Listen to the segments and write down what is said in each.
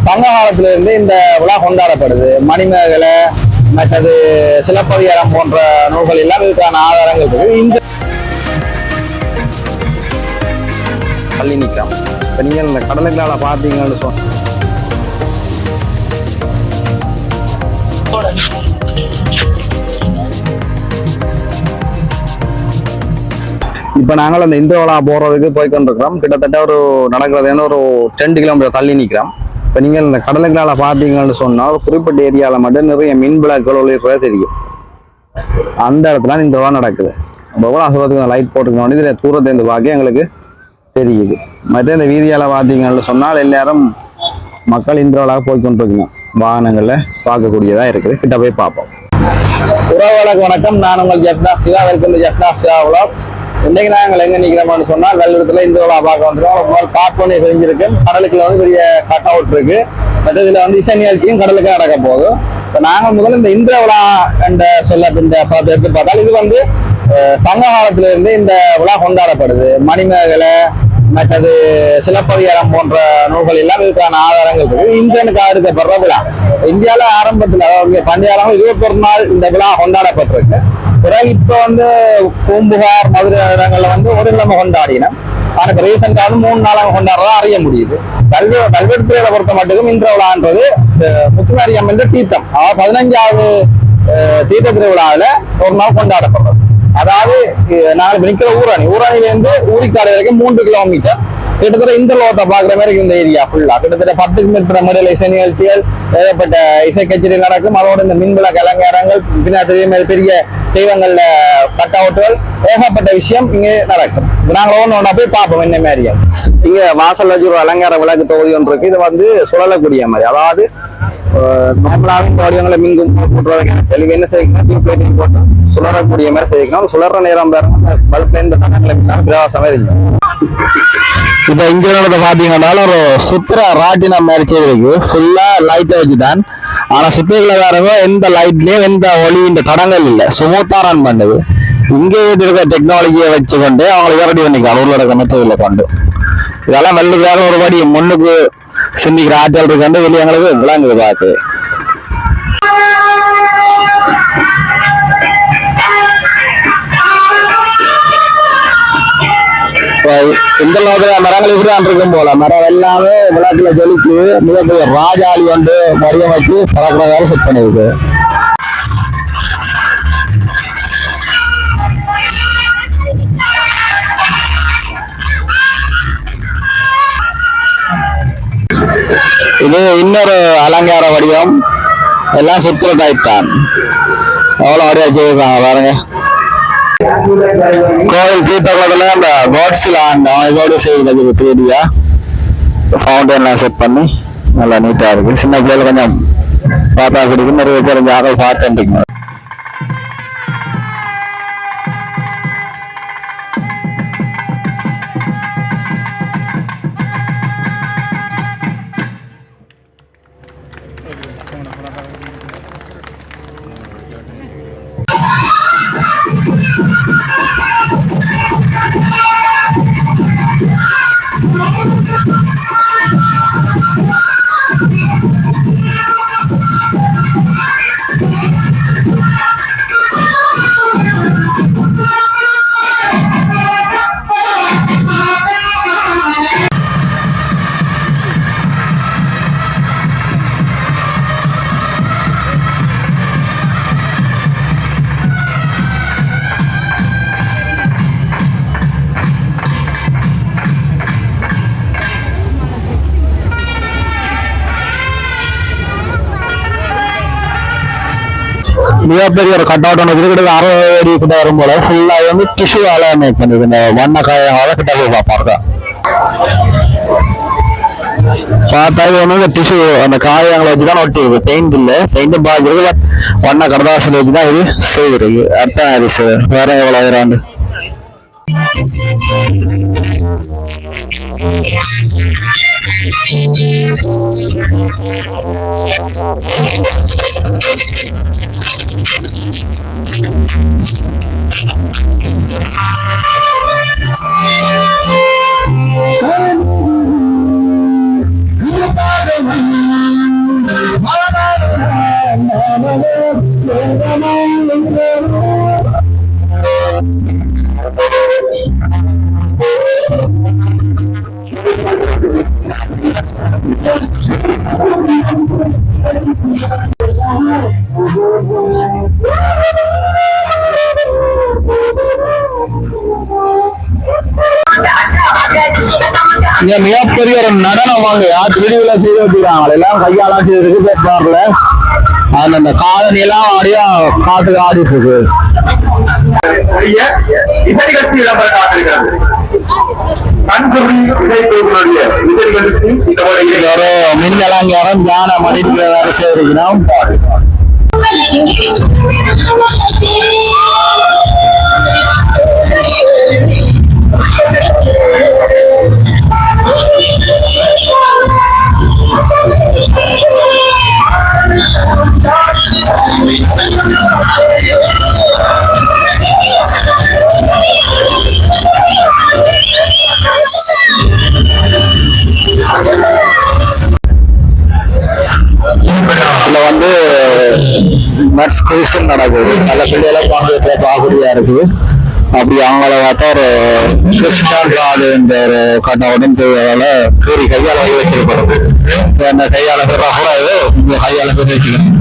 சங்க காலத்திலிருந்து இந்த விழா கொண்டாடப்படுது. மணிமேகலை மற்றது சிலப்பதிகாரம் போன்ற நூல்கள் எல்லாம் இதுக்கான ஆதாரங்கள் இருக்கு. இந்த பள்ளி நிற்கும். இப்போ நீங்கள் இந்த கடலுக்கால பார்த்தீங்கன்னு சொன்ன இப்போ நாங்கள் அந்த இந்திரவலா போகிறதுக்கு போய்கொண்டிருக்கிறோம். கிட்டத்தட்ட ஒரு நடக்கிறதுன்னு ஒரு 10 கிலோமீட்டர் தள்ளி நிற்கிறோம். இப்போ நீங்கள் இந்த கடலுக்கால பார்த்தீங்கன்னு சொன்னால் ஒரு குறிப்பிட்ட ஏரியாவில் மட்டும் நிறைய மின் விளக்குகள் ஒளிர்றதே தெரியும். அந்த இடத்துல இந்த விழா நடக்குது. எவ்வளோ அசுரத்துக்கு லைட் போட்டுக்கணும் இதில் தூரத்தை பார்க்க எங்களுக்கு தெரியுது. மற்ற இந்த வீதியால் பார்த்தீங்கன்னு சொன்னால் எல்லாரும் மக்கள் இந்த விழாவை போய்கொண்டிருக்கணும். வாகனங்களில் பார்க்கக்கூடியதாக இருக்குது. கிட்ட போய் பார்ப்போம். உறவுகளுக்கு வணக்கம். நான் உங்கள் Jaffna Siva. Welcome to Jaffna Siva vlogs. இன்னைக்கு நாங்கள் எங்க நிக்கிறோம்னு சொன்னா வெள்ளத்துல இந்த விழா பார்க்க வந்துடும். பார்ப்போனே தெரிஞ்சிருக்கு. கடலுக்குள்ள வந்து பெரிய கட் அவுட் இருக்கு. மற்ற இதுல வந்து இசை நிகழ்ச்சியும் கடலுக்கு நடக்க போகுது. இப்போ நாங்கள் முதல்ல இந்த இந்திர விழா என்ற சொல்ல எடுத்து பார்த்தால் இது வந்து சங்க காலத்துல இருந்து இந்த விழா கொண்டாடப்படுது. மணிமேகலை மற்றது சிலப்பதிகாரம் போன்ற நூல்கள் எல்லாம் இதுக்கான ஆதாரங்கள் இருக்கு. இந்தியனுக்காக இருக்கப்படுற விழா இந்தியாவில ஆரம்பத்தில் அதாவது பண்டைய காலம் 21 நாள் இந்த விழா கொண்டாடப்பட்டிருக்கு. பிறகு இப்போ வந்து பூம்புகார் மதுரை இடங்கள்ல வந்து ஒரு கிழமை கொண்டாடினோம். ஆனால் இப்போ ரீசெண்டாக வந்து 3 நாளாக கொண்டாடுறதா அறிய முடியுது. கல்வெட்டுறையில பொறுத்த மட்டுக்கும் இந்திர விழான்றது முத்துமாரியம் என்ற தீர்த்தம், அதாவது 15வது தீர்த்த திருவிழாவில் ஒரு நாள் கொண்டாடப்படுறது. அதாவது நாங்கள் நிற்கிற ஊரணியிலேருந்து ஊரிக்காடு வரைக்கும் 3 கிலோமீட்டர். கிட்டத்தட்ட இந்த லோட்டை பார்க்குற மாதிரி இந்த ஏரியா ஃபுல்லா கிட்டத்தட்ட 10 மீட்டர் மேடையில் இசை நிகழ்ச்சிகள், ஏகப்பட்ட இசை கச்சேரி நடக்கும். அதோட இந்த மின்விள கலங்காரங்கள், பின்னாடி பெரிய தெய்வங்கள்ல கட் அவுட்டுகள், ஏகப்பட்ட விஷயம் இங்கே நடக்கும். நாங்கள் ஒன்று போய் பார்ப்போம் என்ன மாதிரியா. இங்க வாசல் வச்சு ஒரு அலங்கார விளக்கு தொகுதி ஒன்று இருக்கு. இது வந்து சுழலக்கூடிய மாதிரி, அதாவது நார்மலாக இந்த வடிவங்களை மின்கும் போட்டுறதுக்கு தெளிவு என்ன செய்யணும், டியூப்லைட்டையும் போட்டு சுழறக்கூடிய மாதிரி செய்யணும். சுழற நேரம் பாருங்க, பல்ப்ல இந்த தடங்களை பிரவாசமே இருக்கும். இப்ப இங்க பாத்தீங்கன்னா ஒரு சுத்திர ராட்டினம் மாதிரி செய்திருக்கு. ஃபுல்லா லைட்டை வச்சுதான். ஆனா சுத்திரங்கள வேறவோ எந்த லைட்லயும் எந்த ஒளியின் தடங்கள் இல்லை, சுமூத்தா ரன் பண்ணுது. இங்க இருக்க டெக்னாலஜியை வச்சுக்கொண்டு அவங்களுக்கு ரெடி பண்ணிக்கலாம் உருளடக்க மெத்ததில் கொண்டு. இதெல்லாம் வெள்ளுக்காக ஒரு படி முன்னுக்கு சிந்திக்கிற ஆற்றல் இருக்காண்டு வெளியே எங்களுக்கு விளங்குது பார்த்து. இந்த மரங்கள் இப்படிதான் இருக்கும் போல, மரம் எல்லாமே விளக்குல ஜொலிக்கு மிகப்பெரிய ராஜாளி வந்து வடிவம் வச்சு பறக்கிறதால செட் பண்ணிருக்கு. இது இன்னொரு அலங்கார வடிவம், எல்லாம் சுத்திர டைப் தான். எவ்வளோ வடிவம் செய்திருக்காங்க பாருங்க. கோவில் தீர்த்தகுளத்துல அந்த கோட்ஸ்ல இதோட செய்வது 3D ஃபவுண்டன்லாம் செட் பண்ணி நல்லா நீட்டா இருக்கு. சின்ன பிள்ளைல கொஞ்சம் பார்த்தா பிடிக்கும். நிறைய பேர் யாரும் பார்த்துருக்கீங்க. மிகப்பெரிய ஒரு கட் அவுட் ஒன்று கிட்ட 60 அடி கிட்ட வரும் போல ஃபுல்லா வந்து டிஷ்யூவால மேக் பண்ணுது. இந்த வண்ண காயால கிட்ட போய் பார்ப்பாங்க. பார்த்தா இது ஒன்று டிஷ்யூ அந்த காயங்களை வச்சுதான் ஒட்டி இருக்கு. பெயிண்ட் இல்லை, பெயிண்ட் பாதிருக்கு. பட் வண்ண கடதாசில் வச்சுதான் இது செய்திருக்கு. அர்த்தம் ஆயிடுச்சு. வேற எவ்வளோ வேறாண்டு இங்க மிகப்பெரிய ஒரு நடனம் வாங்க திருவிழா செய்து வச்சுக்கிறாங்க எல்லாம் கையாலாம் செய்திருக்கு பேப்பார்ல அந்த காதணி எல்லாம் ஆடியா காட்டுக்கு ஆடிட்டு இருக்கு ஒரு மின்னலங்காரம் ஞான மனித வேலை செய்திருக்கிறோம் இதுல வந்து நடக்குது நல்ல பிள்ளைகளை பார்க்கக்கூடியா இருக்குது அப்படி அவங்கள பார்த்தா ஒரு கிறிஸ்டான் காடு என்ற ஒரு கண்ணவுடன் கூறி கையால வகை வச்சிருக்கிறது அந்த கையால பெறா கூட இந்த கையால பெற வச்சுக்கணும்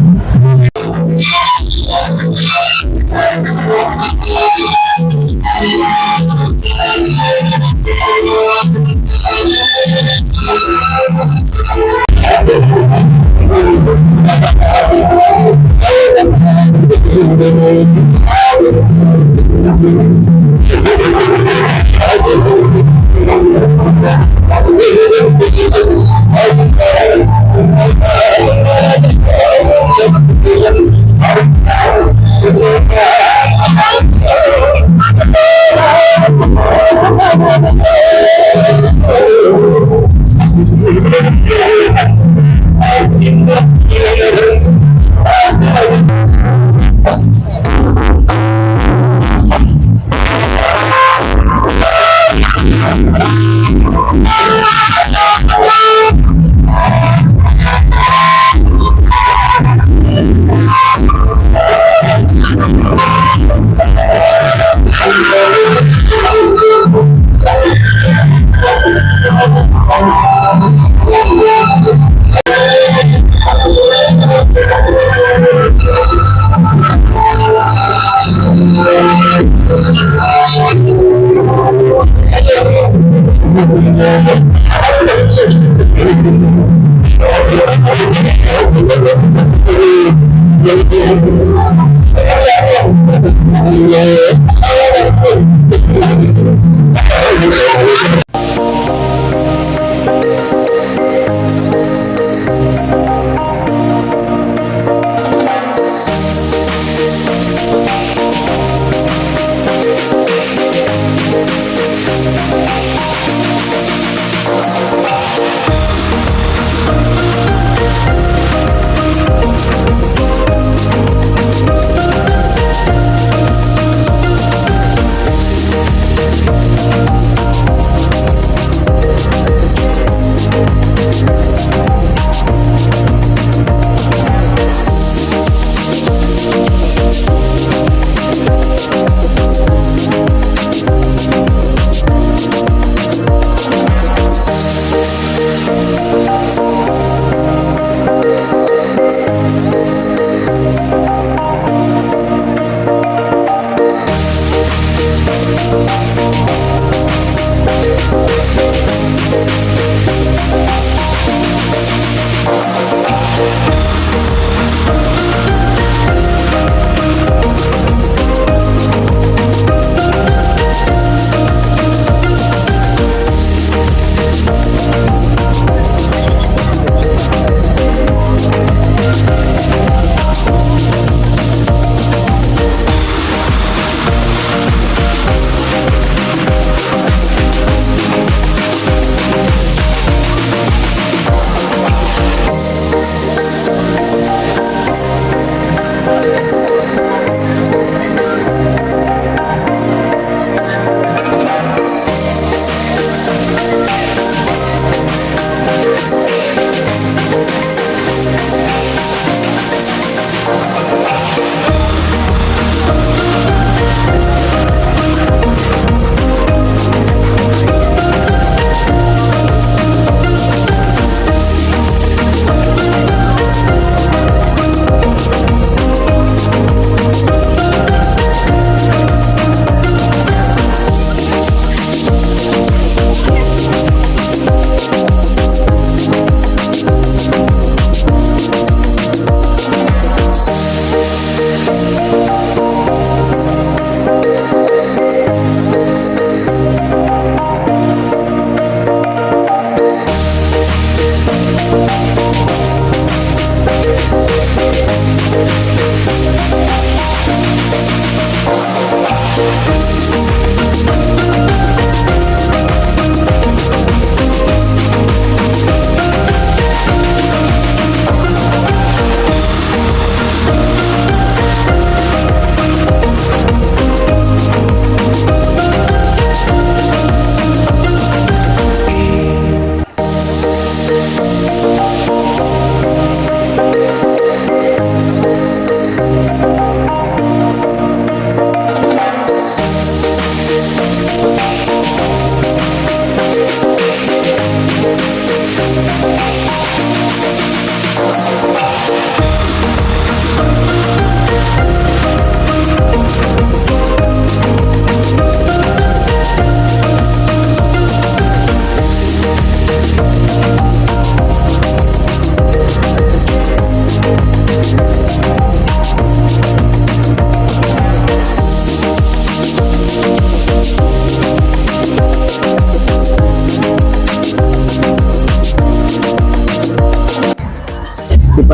இப்போ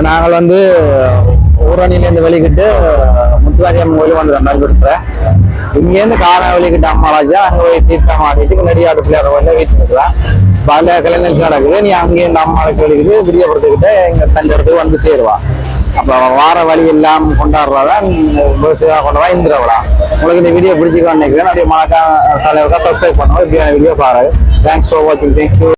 நாங்கள் வந்து ஊரணியிலேருந்து வெளிக்கிட்டு முத்துவாரியம் கோயில் வந்து நல்விடுறேன். இங்கேருந்து காரா வெளிக்கிட்டு அம்மாராஜா அங்கே போய் தீர்த்தம் ஆடிட்டு நெடியாடு பிள்ளையார கோயில வீட்டு இருக்கிறேன். பல கலைஞர்கள் நடக்குது. நீ அங்கேருந்து அம்மாளுக்கு வெளிக்கிட்டு விடியப்படுத்திக்கிட்டு எங்க தஞ்சத்துக்கு வந்து சேருவா. அப்போ வார வழி எல்லாம் கொண்டாடுறதான் கொண்டாடுறா இந்திரவிழா. உங்களுக்கு இந்த வீடியோ பிடிச்சிக்கலான்னு நினைக்கிறேன். அப்படியே மறக்காம சப்ஸ்கிரைப் பண்ணுவோம். வீடியோ பாருங்க. தேங்க்ஸ் ஃபார் வாட்சிங். தேங்க்யூ.